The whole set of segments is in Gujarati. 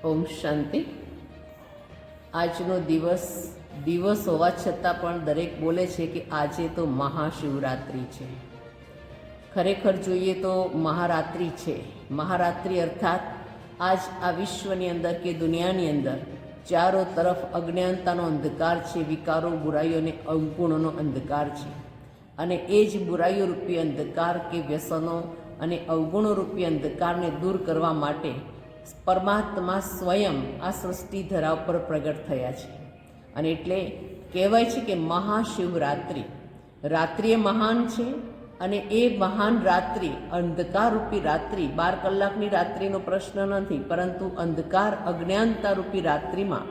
ઓમ શાંતિ. આજનો દિવસ હોવા છતાં પણ દરેક બોલે છે કે આજે તો મહાશિવરાત્રિ છે. ખરેખર જોઈએ તો મહારાત્રિ છે. મહારાત્રિ અર્થાત આજ આ વિશ્વની અંદર કે દુનિયાની અંદર ચારો તરફ અજ્ઞાનતાનો અંધકાર છે, વિકારો, બુરાઈઓ અને અવગુણોનો અંધકાર છે. અને એ જ બુરાઈઓ રૂપી અંધકાર કે વ્યસનો અને અવગુણો રૂપી અંધકારને દૂર કરવા માટે પરમાત્મા સ્વયં આ સૃષ્ટિ ધરા ઉપર પ્રગટ થયા છે. અને એટલે કહેવાય છે કે મહાશિવરાત્રિ, રાત્રિ મહાન છે. અને એ મહાન રાત્રિ, અંધકારરૂપી રાત્રિ, 12 કલાકની રાત્રિનો પ્રશ્ન નથી, પરંતુ અંધકાર અજ્ઞાનતા રૂપી રાત્રિમાં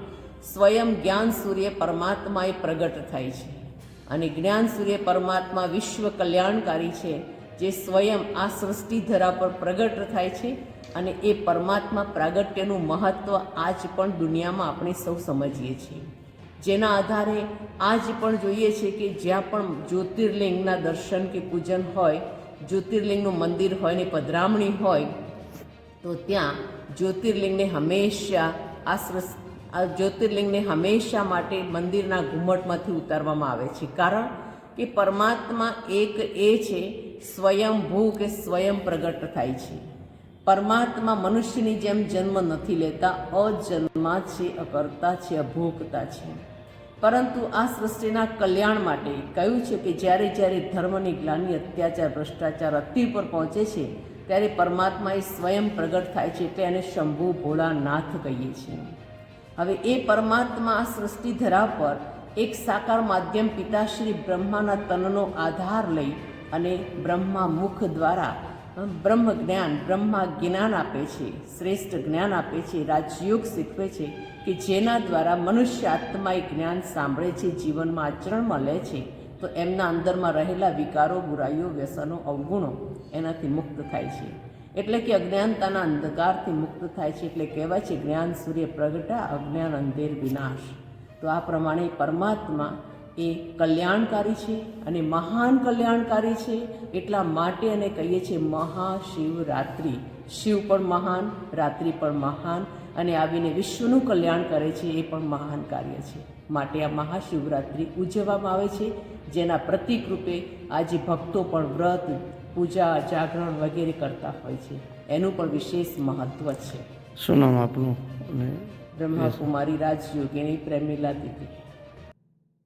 સ્વયં જ્ઞાન સૂર્ય પરમાત્માએ પ્રગટ થાય છે. અને જ્ઞાન સૂર્ય પરમાત્મા વિશ્વ કલ્યાણકારી છે, જે સ્વયં આ સૃષ્ટિ ધરા પર પ્રગટ થાય છે. અને એ પરમાત્મા પ્રાગટ્યનું મહત્ત્વ આજ પણ દુનિયામાં આપણે સૌ સમજીએ છીએ. જેના આધારે આજ પણ જોઈએ છે કે જ્યાં પણ જ્યોતિર્લિંગના દર્શન કે પૂજન હોય, જ્યોતિર્લિંગનું મંદિર હોય ને પધરામણી હોય, તો ત્યાં જ્યોતિર્લિંગને હંમેશા માટે મંદિરના ઘુમ્મટમાંથી ઉતારવામાં આવે છે. કારણ કે પરમાત્મા એક એ છે, સ્વયંભૂ કે સ્વયં પ્રગટ થાય છે. પરમાત્મા મનુષ્યની જેમ જન્મ નથી લેતા, અજન્મા છે, અકર્તા છે, અભોગતા છે. પરંતુ આ સૃષ્ટિના કલ્યાણ માટે કહ્યું છે કે જ્યારે જ્યારે ધર્મની ગ્લાનિ, અત્યાચાર, ભ્રષ્ટાચાર અતિ પર પહોંચે છે, ત્યારે પરમાત્મા એ સ્વયં પ્રગટ થાય છે. એટલે એને શંભુ ભોળાનાથ કહીએ છીએ. હવે એ પરમાત્મા આ સૃષ્ટિ ધરા પર એક સાકાર માધ્યમ પિતાશ્રી બ્રહ્માના તનનો આધાર લઈ અને બ્રહ્મા મુખ દ્વારા બ્રહ્મા જ્ઞાન આપે છે, શ્રેષ્ઠ જ્ઞાન આપે છે, રાજયોગ શીખવે છે કે જેના દ્વારા મનુષ્ય આત્મા એ જ્ઞાન સાંભળે છે, જીવનમાં આચરણમાં લે છે, તો એમના અંદરમાં રહેલા વિકારો, બુરાઈઓ, વ્યસનો, અવગુણો એનાથી મુક્ત થાય છે. એટલે કે અજ્ઞાનતાના અંધકારથી મુક્ત થાય છે. એટલે કહેવાય છે જ્ઞાન સૂર્ય પ્રગટા, અજ્ઞાન અંધેર વિનાશ. તો આ પ્રમાણે પરમાત્મા એ કલ્યાણકારી છે અને મહાન કલ્યાણકારી છે. એટલા માટે એને કહીએ છીએ મહાશિવરાત્રિ. શિવ પણ મહાન, રાત્રિ પણ મહાન, અને આવીને વિશ્વનું કલ્યાણ કરે છે, એ પણ મહાન કાર્ય છે. માટે આ મહાશિવરાત્રિ ઉજવવામાં આવે છે, જેના પ્રતીક રૂપે આજે ભક્તો પણ વ્રત, પૂજા, જાગરણ વગેરે કરતા હોય છે. એનું પણ વિશેષ મહત્વ છે. શું નામ આપનું? બ્રહ્માકુમારી રાજયોગિની પ્રેમીલા દીદી.